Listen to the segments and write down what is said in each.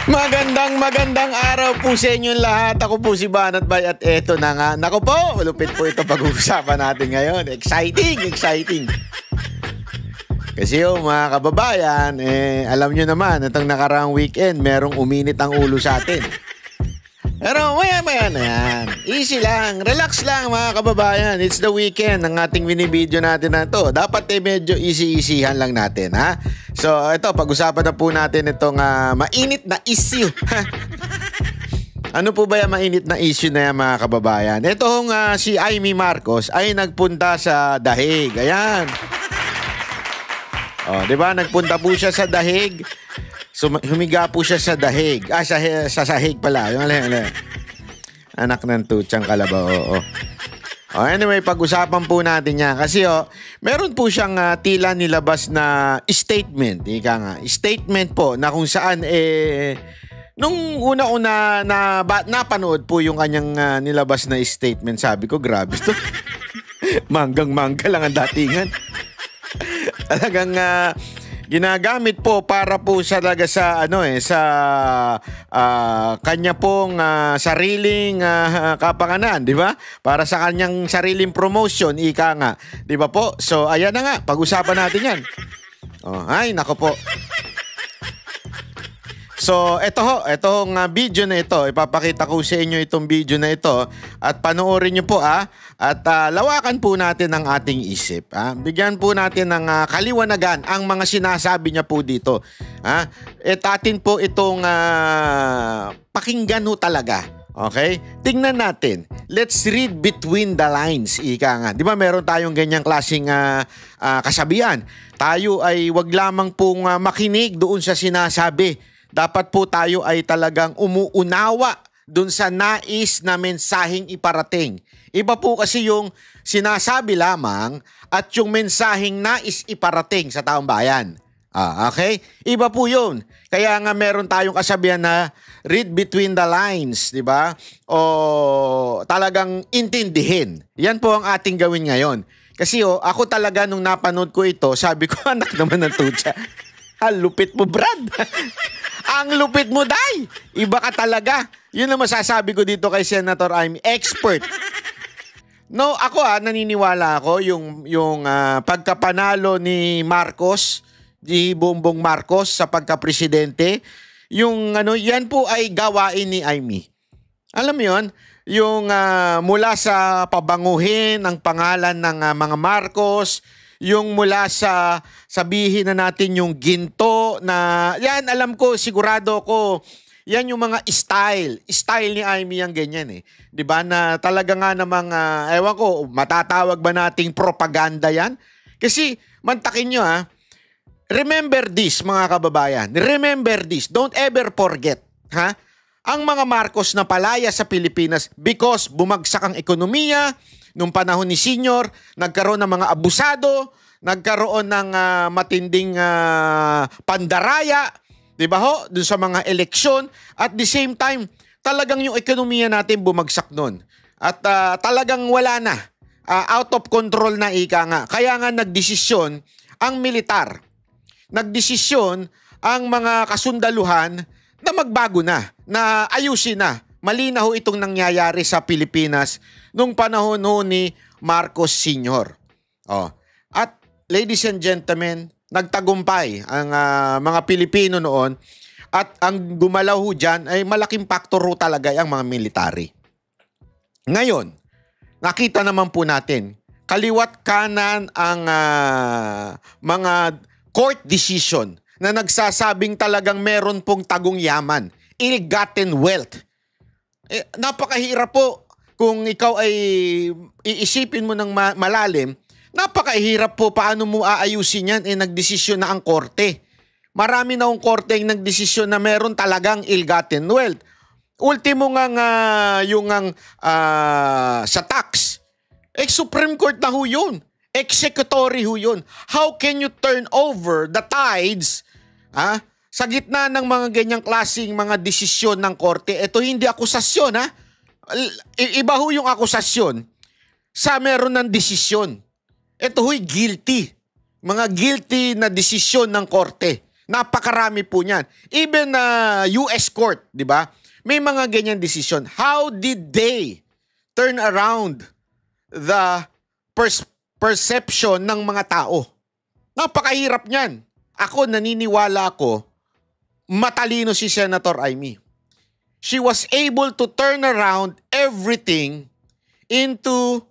Magandang araw po sa inyong lahat. Ako po si Banat Bay at eto na nga. Naku po, malupit po ito pag-uusapan natin ngayon. Exciting. Kasi mga kababayan, alam nyo naman, itong nakaraang weekend, merong uminit ang ulo sa atin. Pero maya na yan. Easy lang, relax lang mga kababayan. It's the weekend ng ating binibideo natin na to. Dapat medyo easy-easyhan lang natin, ha? So ito, pag-usapan na po natin itong mainit na issue. Ano po ba yung mainit na issue na yan mga kababayan? Itong si Imee Marcos ay nagpunta sa Dahig. Ayan. Oh, 'di ba? Nagpunta po siya sa Dahig. So, humiga po siya sa Dahig. Sa sahig pala. Yung anak ng tutsang kalabaw. Oo. Anyway, pag-usapan po natin yan. Kasi meron po siyang tila nilabas na statement. Ika nga. Statement po na kung saan nung una-una napanood po yung kanyang nilabas na statement. Sabi ko, grabe to. Manggang-mangga lang ang datingan. Talagang ginagamit po para po talaga sa kanya pong sariling kapakanan, di ba? Para sa kanyang sariling promotion, ika nga. Di ba po? So, ayan na nga, pag-usapan natin yan. Ay, nako po. So, etong video na ito, ipapakita ko sa inyo itong video na ito at panoorin nyo po at lawakan po natin ang ating isip. Bigyan po natin ng kaliwanagan ang mga sinasabi niya po dito. At atin po itong pakinggan ho talaga. Okay? Tingnan natin. Let's read between the lines. Ika nga. Di ba meron tayong ganyang klaseng kasabihan? Tayo ay wag lamang pong makinig doon sa sinasabi. Dapat po tayo ay talagang umuunawa dun sa nais na mensaheng iparating. Iba po kasi yung sinasabi lamang at yung mensaheng nais iparating sa taong bayan. Okay? Iba po yun. Kaya nga meron tayong kasabihan na read between the lines, di ba? O talagang intindihin. Yan po ang ating gawin ngayon. Kasi ako talaga nung napanood ko ito, sabi ko, anak naman ng tutsa. Lupit mo, Brad. Ang lupit mo, Day. Iba ka talaga. Yun ang masasabi ko dito kay Senator Imee. Expert. No, ako naniniwala ako yung pagkapanalo ni Marcos, ni Bongbong Marcos sa pagka-presidente, yan po ay gawain ni Imee. Alam mo yun? Yung mula sa pabanguhin ang pangalan ng mga Marcos, yung mula sa sabihin na natin yung ginto na yan, alam ko, sigurado ko, yan yung mga style ni Imee ang ganyan 'di ba, na talaga nga namang ewan ko, matatawag ba nating propaganda yan? Kasi mantakin nyo remember this mga kababayan, remember this, don't ever forget ang mga Marcos na palaya sa Pilipinas because bumagsak ang ekonomiya. Nung panahon ni Senior, nagkaroon ng mga abusado, nagkaroon ng matinding pandaraya, di ba ho? Dun sa mga eleksyon. At the same time, talagang yung ekonomiya natin bumagsak nun. At talagang wala na. Out of control na ika nga. Kaya nga nagdesisyon ang militar. Nagdesisyon ang mga kasundaluhan na magbago na ayusin na. Mali na ho itong nangyayari sa Pilipinas nung panahon ni Marcos Sr. At ladies and gentlemen, nagtagumpay ang mga Pilipino noon at ang gumalaw ho dyan ay malaking factor ho talaga ang mga military. Ngayon, nakita naman po natin, kaliwat kanan ang mga court decision na nagsasabing talagang meron pong tagong yaman, ill-gotten wealth. Napakahirap po kung ikaw ay iisipin mo ng malalim, napakahirap po paano mo aayusin yan. Nagdesisyon na ang korte. Marami na ang korte ang nagdesisyon na meron talagang ill-gotten wealth. Ultimo nga sa tax, Supreme Court na ho yun. Executory ho yun. How can you turn over the tides sa gitna ng mga ganyang klaseng mga desisyon ng korte? Ito hindi akusasyon Iba ho yung akusasyon sa meron ng desisyon. Ito ho'y guilty. Mga guilty na desisyon ng korte. Napakarami po niyan. Even US court, di ba? May mga ganyan desisyon. How did they turn around the perception ng mga tao? Napakahirap niyan. Ako, naniniwala ako, matalino si Senator Amy. She was able to turn around everything into,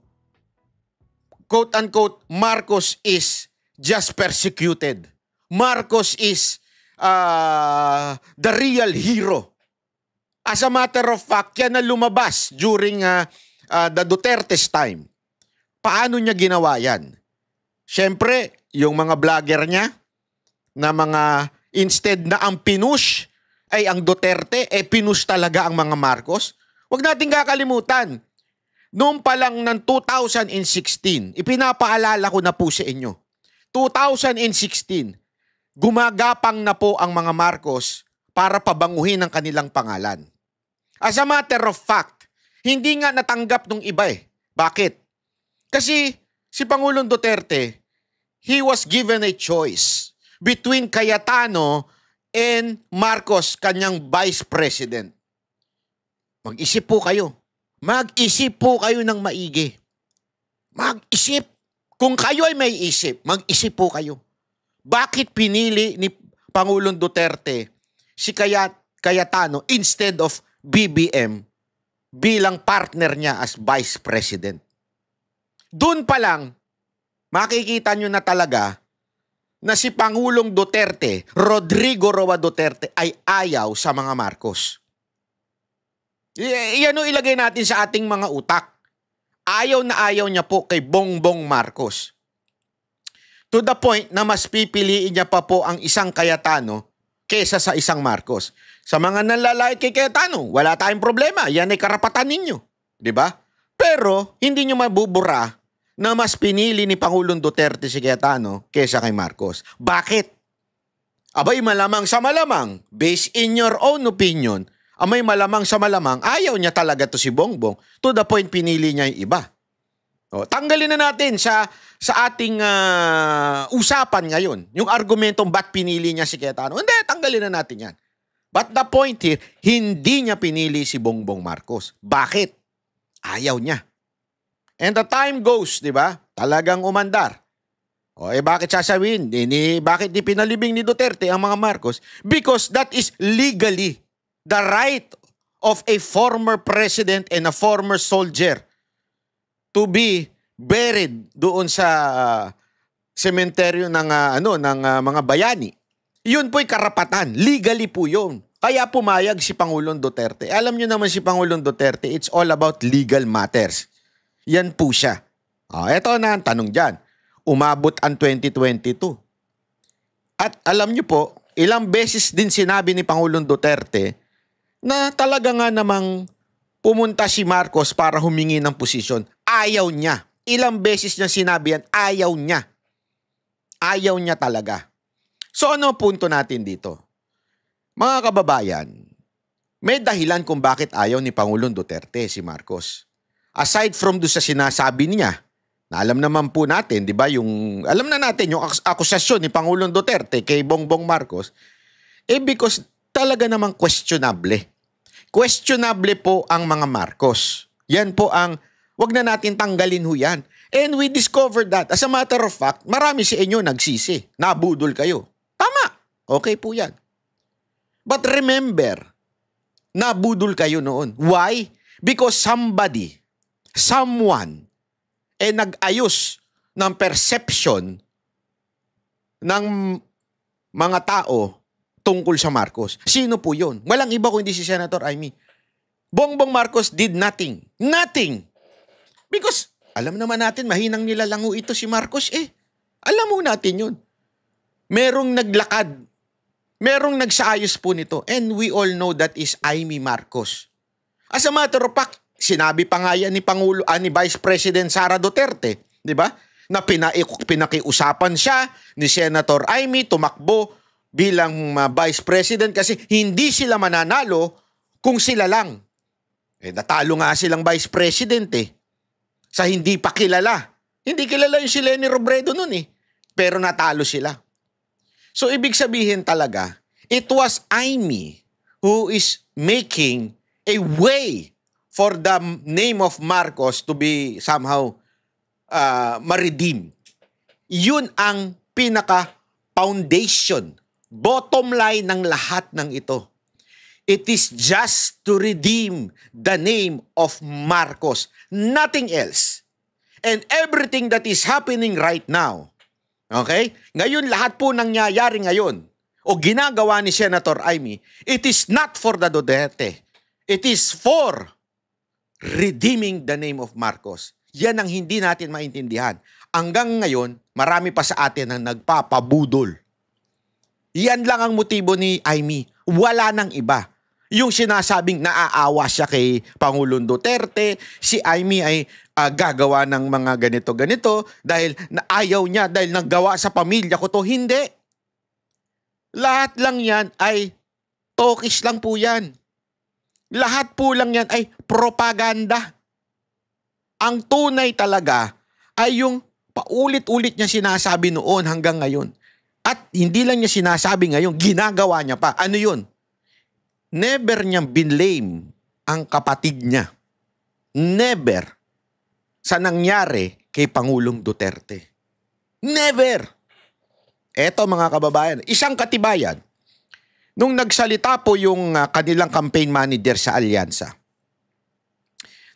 quote-unquote, Marcos is just persecuted. Marcos is the real hero. As a matter of fact, yan na lumabas during the Duterte's time. Paano niya ginawa yan? Siyempre, yung mga vlogger niya na mga instead na ang pinush ay ang Duterte, pinush talaga ang mga Marcos. Huwag natin kakalimutan. Noong pa lang ng 2016, ipinapaalala ko na po sa inyo. 2016, gumagapang na po ang mga Marcos para pabanguhin ang kanilang pangalan. As a matter of fact, hindi nga natanggap nung iba eh. Bakit? Kasi si Pangulong Duterte, he was given a choice between Cayetano and Marcos, kanyang vice president. Mag-isip po kayo. Mag-isip po kayo ng maigi. Mag-isip. Kung kayo ay may isip, mag-isip po kayo. Bakit pinili ni Pangulong Duterte si Cayetano instead of BBM bilang partner niya as vice president? Doon pa lang, makikita nyo na talaga na si Pangulong Duterte, Rodrigo Roa Duterte, ay ayaw sa mga Marcos. Yan o ilagay natin sa ating mga utak. Ayaw na ayaw niya po kay Bongbong Marcos. To the point na mas pipiliin niya pa po ang isang Cayetano kesa sa isang Marcos. Sa mga nanlalait kay Cayetano, wala tayong problema. Yan ay karapatan ninyo. Diba? Pero hindi niyo mabubura na mas pinili ni Pangulong Duterte si Cayetano kesa kay Marcos. Bakit? Abay, malamang sa malamang, based in your own opinion, amay malamang sa malamang, ayaw niya talaga to si Bongbong. To the point, pinili niya yung iba. O, tanggalin na natin sa ating usapan ngayon, yung argumentong ba't pinili niya si Cayetano. Hindi, tanggalin na natin yan. But the point here, hindi niya pinili si Bongbong Marcos. Bakit? Ayaw niya. And the time goes, di ba? Talagang umandar. O, bakit sasabihin? Bakit di pinalibing ni Duterte ang mga Marcos? Because that is legally the right of a former president and a former soldier to be buried doon sa sementeryo ng mga bayani. Yun po'y karapatan. Legally po yun. Kaya pumayag si Pangulong Duterte. Alam nyo naman si Pangulong Duterte, it's all about legal matters. Yan po siya. Eto na ang tanong dyan. Umabot ang 2022. At alam nyo po, ilang beses din sinabi ni Pangulong Duterte na talaga nga namang pumunta si Marcos para humingi ng posisyon. Ayaw niya. Ilang beses niya sinabi yan, ayaw niya. Ayaw niya talaga. So ano ang punto natin dito? Mga kababayan, may dahilan kung bakit ayaw ni Pangulong Duterte si Marcos. Aside from doon sa sinasabi niya, na alam naman po natin, di ba, alam na natin yung akusasyon ni Pangulong Duterte kay Bongbong Marcos, because talaga namang questionable. Questionable po ang mga Marcos. Yan po ang, wag na natin tanggalin ho yan. And we discovered that. As a matter of fact, marami sa inyo nagsisi. Nabudol kayo. Tama. Okay po yan. But remember, nabudol kayo noon. Why? Because someone, nag-ayos ng perception ng mga tao tungkol sa Marcos. Sino po yun? Walang iba kundi si Senator Amy. Bongbong Marcos did nothing. Nothing. Because, alam naman natin, mahinang nilalango ito si Marcos Alam mo natin yun. Merong naglakad. Merong nagsaayos po nito. And we all know that is Amy Marcos. As a matter of fact, sinabi pa nga yan ni Vice President Sara Duterte, di ba? Na pinakiusapan siya ni Senator Amy tumakbo bilang Vice President kasi hindi sila mananalo kung sila lang. Natalo nga silang Vice President sa hindi pa kilala. Hindi kilala yung si Leni Robredo nun Pero natalo sila. So ibig sabihin talaga, it was Amy who is making a way for the name of Marcos to be somehow ma-redeem. Yun ang pinaka-foundation, bottom line ng lahat ng ito. It is just to redeem the name of Marcos. Nothing else. And everything that is happening right now, okay? Ngayon, lahat po nangyayari ngayon o ginagawa ni Senator Amy, it is not for the Duterte. It is for redeeming the name of Marcos. Yan ang hindi natin maintindihan. Hanggang ngayon, marami pa sa atin ang nagpapabudol. Yan lang ang motibo ni Amy. Wala nang iba. Yung sinasabing naaawa siya kay Pangulong Duterte, si Amy ay gagawa ng mga ganito-ganito dahil ayaw niya, dahil naggawa sa pamilya ko to. Hindi. Lahat lang yan ay talkish lang po yan. Lahat po lang yan ay propaganda. Ang tunay talaga ay yung paulit-ulit niya sinasabi noon hanggang ngayon. At hindi lang niya sinasabi ngayon, ginagawa niya pa. Ano yun? Never niyang binlame ang kapatid niya. Never sa nangyari kay Pangulong Duterte. Never. Eto mga kababayan, isang katibayan. Nung nagsalita po yung kanilang campaign manager sa Alyansa,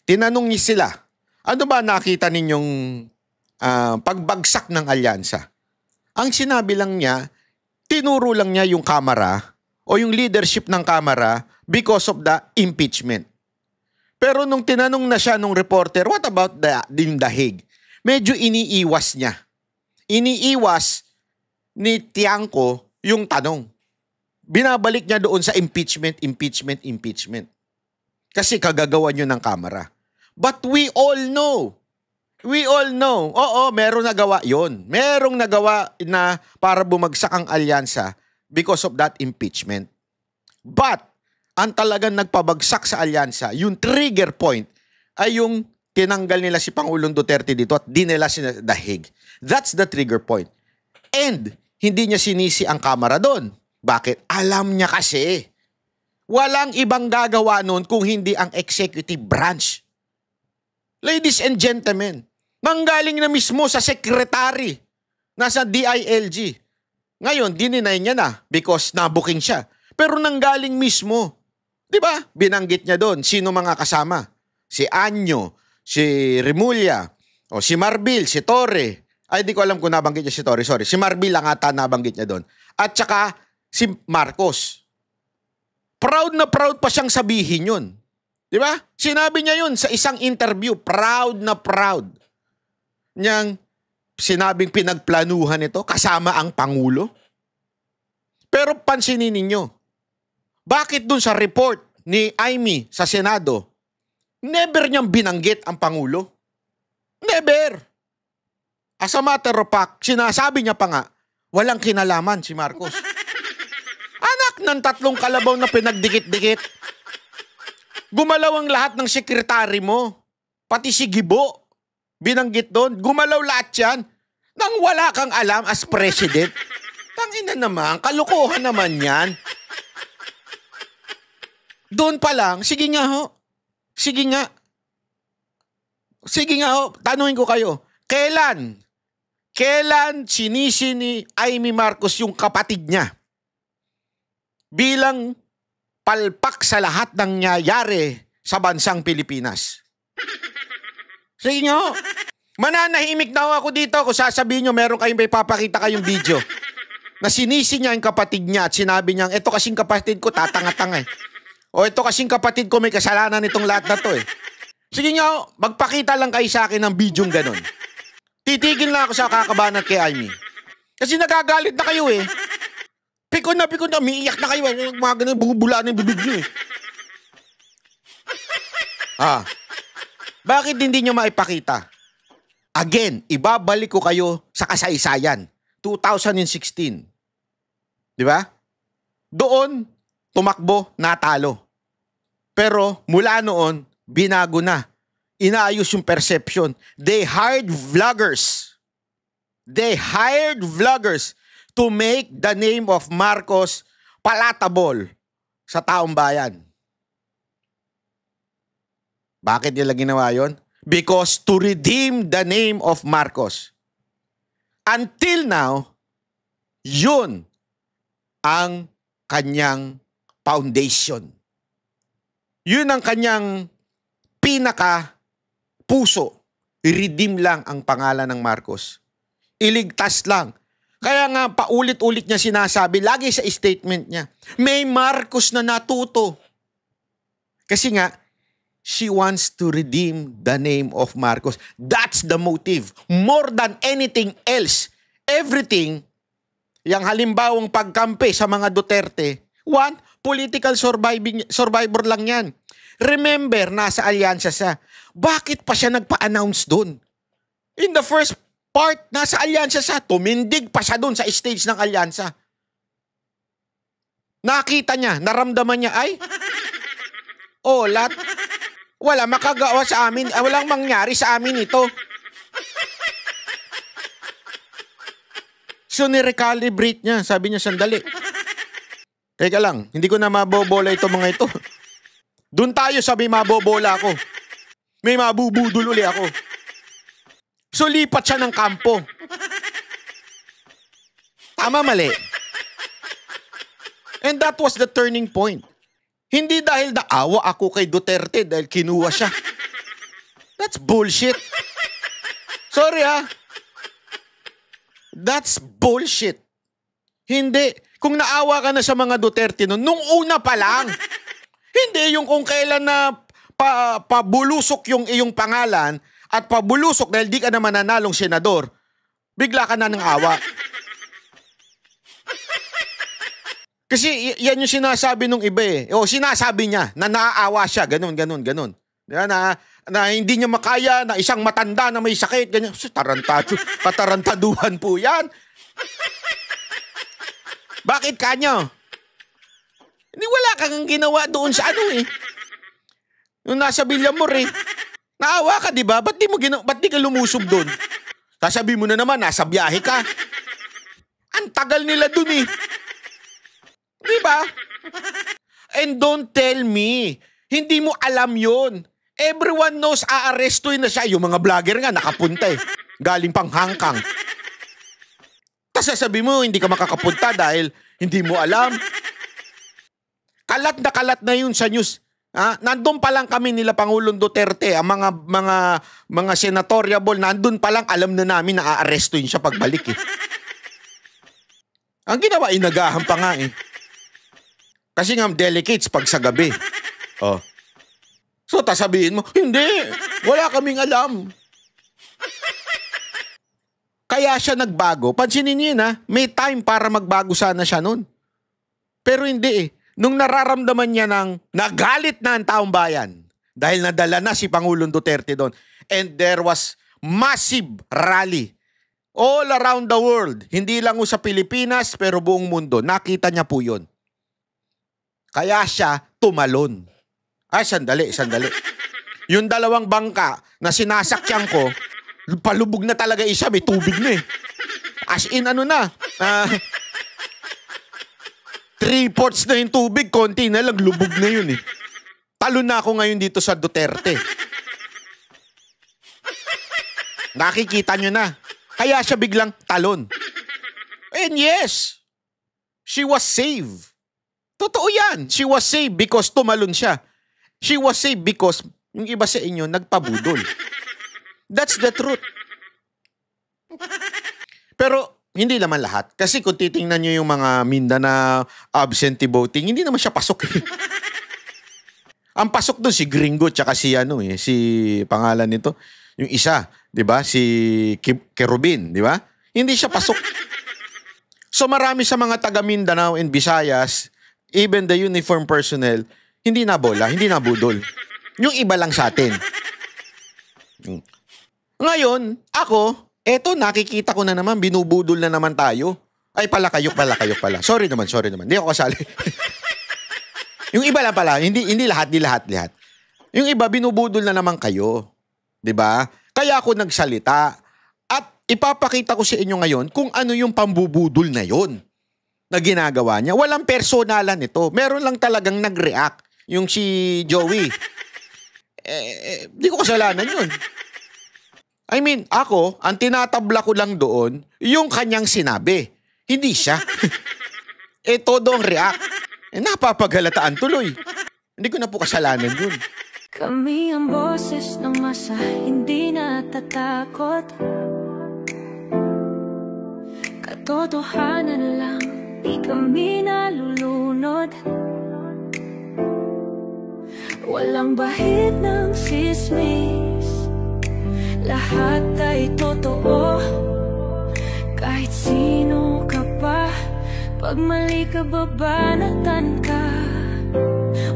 tinanong niya sila, ano ba nakita ninyong pagbagsak ng Alyansa? Ang sinabi lang niya, tinuro lang niya yung kamera o yung leadership ng Kamara because of the impeachment. Pero nung tinanong na siya nung reporter, what about the Hague? Medyo iniiwas niya. Iniiwas ni Tiangco yung tanong. Binabalik niya doon sa impeachment. Kasi kagagawa niyo ng Kamara. But we all know. Oo, merong nagawa yon. Merong nagawa na para bumagsak ang alyansa because of that impeachment. But, ang talagang nagpabagsak sa alyansa, yung trigger point, ay yung tinanggal nila si Pangulong Duterte dito at dinala si The Hague. That's the trigger point. And, hindi niya sinisi ang Kamara doon. Bakit? Alam niya kasi. Walang ibang gagawa noon kung hindi ang executive branch. Ladies and gentlemen, nanggaling na mismo sa secretary, nasa DILG. Ngayon, dininay niya na because nabuking siya. Pero nanggaling mismo. Diba? Binanggit niya doon. Sino mga kasama? Si Anyo, si Remulla, o si Marbil, si Torre. Ay, di ko alam kung nabanggit niya si Torre. Sorry. Si Marbil lang ata nabanggit niya doon. At saka si Marcos. Proud na proud pa siyang sabihin yun. Diba? Sinabi niya yun sa isang interview. Proud na proud. Niyang sinabing pinagplanuhan ito kasama ang Pangulo. Pero pansinin ninyo, bakit dun sa report ni Amy sa Senado, never niyang binanggit ang Pangulo? Never. As a matter of fact, sinasabi niya pa nga, walang kinalaman si Marcos. Anak ng 3 kalabaw na pinagdikit-dikit. Gumalaw ang lahat ng sekretary mo. Pati si Gibo. Binanggit doon. Gumalaw lahat yan. Nang wala kang alam as president. Tangina naman. Kalokohan naman yan. Doon pa lang. Sige nga ho. Sige nga. Sige nga ho. Tanungin ko kayo. Kailan sinisi ni Amy Marcos yung kapatid niya? Bilang palpak sa lahat ng nangyayari sa bansang Pilipinas. Sige nyo, mananahimik na ako dito kung sasabihin nyo meron kayong may papakita kayong video na sinisi niya yung kapatid niya at sinabi niya, eto kasing kapatid ko, tatanga-tanga eh. O eto kasing kapatid ko, may kasalanan itong lahat na to eh. Sige nyo, magpakita lang kayo sa akin ng video ganon. Titigil na ako sa kakabanat kay Amy. Kasi nagagalit na kayo eh. Pikon na, umiiyak na kayo. Mga ganun, bubula na yung bibig nyo eh. Bakit hindi nyo maipakita? Again, ibabalik ko kayo sa kasaysayan. 2016. Di ba? Doon, tumakbo, natalo. Pero mula noon, binago na. Inaayos yung perception. They hired vloggers. to make the name of Marcos palatable sa taong bayan. Bakit nila ginawa yon? Because to redeem the name of Marcos. Until now, yun ang kanyang foundation. Yun ang kanyang pinaka-puso. I-redeem lang ang pangalan ng Marcos. Iligtas lang. Kaya nga paulit-ulit niya sinasabi, lagi sa statement niya, may Marcos na natuto. Kasi nga, she wants to redeem the name of Marcos. That's the motive. More than anything else. Everything, yung halimbawang pagkampi sa mga Duterte, one, political survivor lang yan. Remember, nasa alyansa siya. Bakit pa siya nagpa-announce dun? In the first part, nasa alyansa siya. Tumindig pa siya dun sa stage ng alyansa. Nakita niya, naramdaman niya, ay, lahat, wala makagawa sa amin, walang mangyari sa amin ito. So, nirecalibrate niya. Sabi niya, sandali. Teka lang, hindi ko na mabobola ito mga ito. Doon tayo sabi mabobola ako. May mabubudol uli ako. So, lipat siya ng kampo. Tama, mali. And that was the turning point. Hindi dahil naawa ako kay Duterte dahil kinuha siya. That's bullshit. Sorry That's bullshit. Hindi. Kung naawa ka na sa mga Duterte nung una pa lang. Hindi yung kung kailan na pabulusok yung iyong pangalan at pabulusok dahil di ka na mananalong senador, bigla ka na ng awa. Kasi yan yung sinasabi nung iba eh. O sinasabi niya na naaawa siya, ganun. Diba? Na hindi niya makaya, na isang matanda na may sakit, ganyan. Katarantaduhan po yan. Bakit kanyo? Hindi wala kang ginawa doon sa ano eh. Nung nasa Villamor eh. Naawa ka, di ba? Ba't di ka lumusog doon? Sasabi mo na naman, nasa biyahe ka. Ang tagal nila doon eh. Di ba? And don't tell me, hindi mo alam yon. Everyone knows aarestuin na siya. Yung mga vlogger nga nakapunta eh. Galing pang Hangkang. Tapos sasabi mo, hindi ka makakapunta dahil hindi mo alam. Kalat na yun sa news. Nandun pa lang kami nila Pangulong Duterte, ang mga senatoriable, nandun pa lang alam na namin na aarestuin siya pagbalik eh. Ang ginawa, inagahan pa nga eh. Kasi nga delicates pag sa gabi. So, sabihin mo, hindi, wala kaming alam. Kaya siya nagbago. Pansinin niyo yun may time para magbago sana siya nun. Pero hindi eh. Nung nararamdaman niya nagalit na ang taong bayan dahil nadala na si Pangulong Duterte doon. And there was massive rally all around the world. Hindi lang sa Pilipinas pero buong mundo. Nakita niya po yun. Kaya siya tumalon. Sandali. Yung dalawang bangka na sinasakyan ko, palubog na talaga isa, may tubig na eh. As in 3/4 na yung tubig, konti na lang, lubog na yun eh. Talon na ako ngayon dito sa Duterte. Nakikita nyo na. Kaya siya biglang talon. And yes, she was saved. Totoo yan. She was saved because tumalon siya. She was saved because yung iba sa inyo nagpabudol. That's the truth. Pero hindi naman lahat. Kasi kung titingnan nyo yung mga Mindanao absentee voting, hindi naman siya pasok. Ang pasok doon si Gringo tsaka si si pangalan nito, yung isa, 'di ba? Si Kerubin, 'di ba? Hindi siya pasok. So marami sa mga taga Mindanao and Visayas, even the uniform personnel, hindi nabola, hindi nabudol. Yung iba lang sa atin. Ngayon, ako, eto nakikita ko na naman, binubudol na naman tayo. Ay pala kayo pala. Sorry naman. Hindi ako kasali. Yung iba lang pala, hindi lahat. Yung iba binubudol na naman kayo. 'Di ba? Kaya ako nagsalita. At ipapakita ko sa inyo ngayon kung ano yung pambubudol na yon na ginagawa niya. Walang personalan ito. Meron lang talagang nag-react. Yung si Joey. Di ko kasalanan yun. I mean, ako, ang tinatabla ko lang doon, yung kanyang sinabi. Hindi siya. Todo ang react. Napapagalataan tuloy. Hindi ko na po kasalanan yun. Kami ang boses ng masa, hindi natatakot. Katotohanan lang, di kami nalulunod. Walang bahid ng sismis, lahat ay totoo. Kahit sino ka pa, pag mali ka babanatan ka.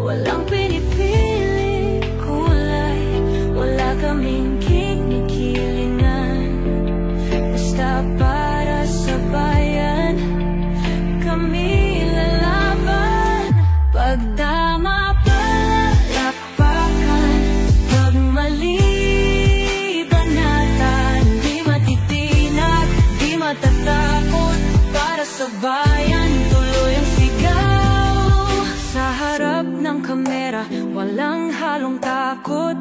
Walang pinipili kulay, wala kaming kinikilingan. Basta para sa bayan, kami lalaban. Pagtama palakpakan, pag mali banatan. Di matitinag, di matatakot, para sa bayan tuloy ang sigaw. Sa harap ng kamera, walang halong takot.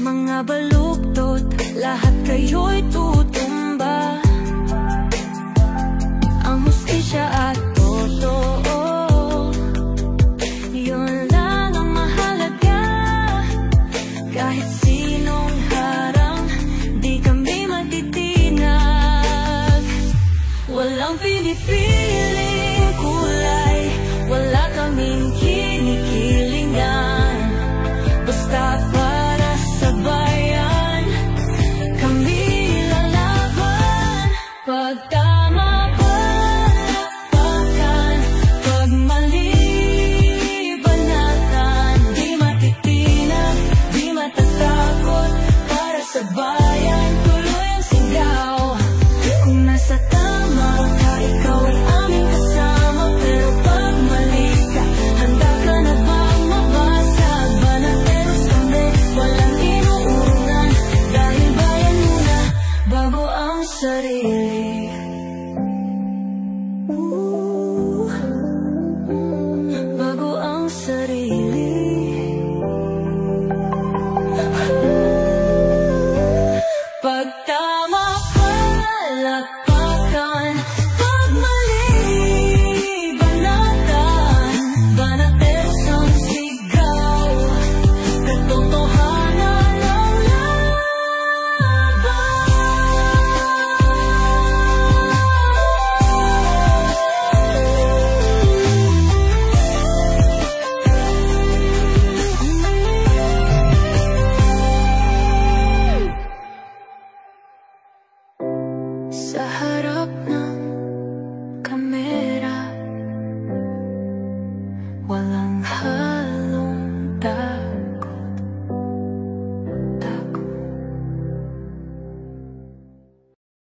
Mga baluktot, lahat kayo'y tutumba. Ang hustisya at